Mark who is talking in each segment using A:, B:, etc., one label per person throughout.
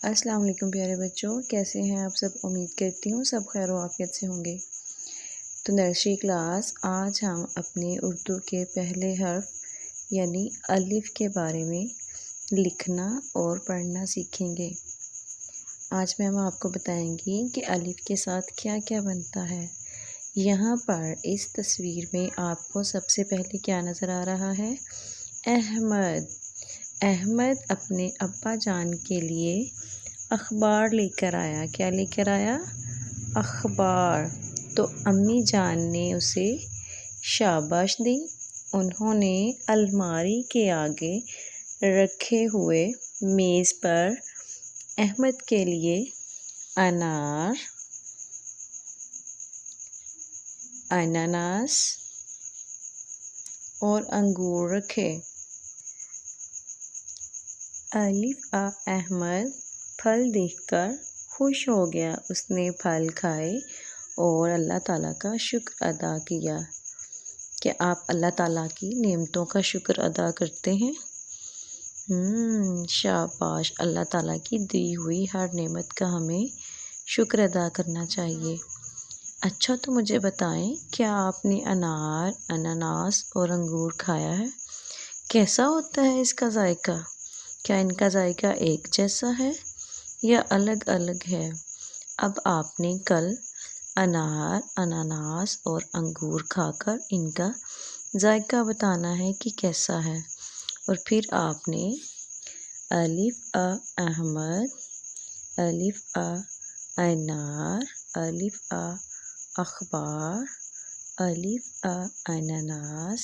A: السلام علیکم پیارے بچوں، کیسے ہیں آپ سب؟ امید کرتی ہوں سب خیر و عافیت سے ہوں گے۔ تو نرسری کلاس، آج ہم اپنے اردو کے پہلے حرف یعنی الف کے بارے میں لکھنا اور پڑھنا سیکھیں گے۔ آج میں آپ کو بتائیں گی کہ الف کے ساتھ کیا کیا بنتا ہے۔ یہاں پر اس تصویر میں آپ کو سب سے پہلے کیا نظر آ رہا ہے؟ احمد۔ احمد اپنے ابا جان کے لیے اخبار لے کر آیا۔ کیا لے کر آیا؟ اخبار۔ تو امی جان نے اسے شاباش دی۔ انہوں نے الماری کے آگے رکھے ہوئے میز پر احمد کے لیے انار، انناس اور انگور رکھے۔ الف احمد پھل دیکھ کر خوش ہو گیا۔ اس نے پھل کھائے اور اللہ تعالیٰ کا شکر ادا کیا۔ کہ آپ اللہ تعالیٰ کی نعمتوں کا شکر ادا کرتے ہیں؟ شاباش، اللہ تعالیٰ کی دی ہوئی ہر نعمت کا ہمیں شکر ادا کرنا چاہیے۔ اچھا، تو مجھے بتائیں، کیا آپ نے انار، انناس اور انگور کھایا ہے؟ کیسا ہوتا ہے اس کا ذائقہ؟ کیا ان کا ذائقہ ایک جیسا ہے یا الگ الگ ہے؟ اب آپ نے کل انار، انناس اور انگور کھا کر ان کا ذائقہ بتانا ہے کہ کیسا ہے۔ اور پھر آپ نے الف احمد، الف انار، الف اخبار، الف انناس،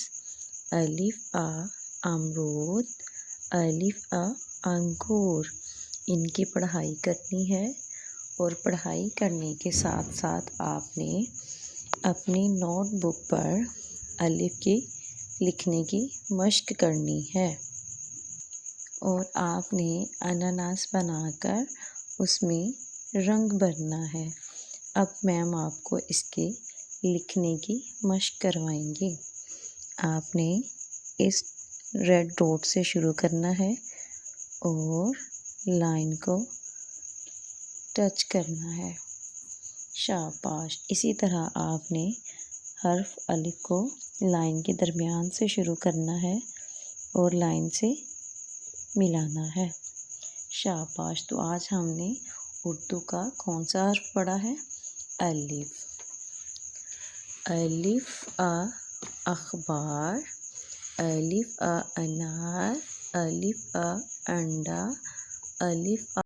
A: الف امرود، الف انگور، ان کی پڑھائی کرنی ہے۔ اور پڑھائی کرنے کے ساتھ ساتھ آپ نے اپنی نوٹ بک پر الف کی لکھنے کی مشق کرنی ہے۔ اور آپ نے انناس بنا کر اس میں رنگ بھرنا ہے۔ اب میم آپ کو اس کے لکھنے کی مشق کروائیں گی۔ آپ نے اس ریڈ ڈاٹ سے شروع کرنا ہے اور لائن کو ٹچ کرنا ہے۔ شاباش۔ اسی طرح آپ نے حرف الف کو لائن کے درمیان سے شروع کرنا ہے اور لائن سے ملانا ہے۔ شاباش۔ تو آج ہم نے اردو کا کون سا حرف پڑھا ہے؟ الف۔ الف اخبار، الف انار، الف انڈا، الف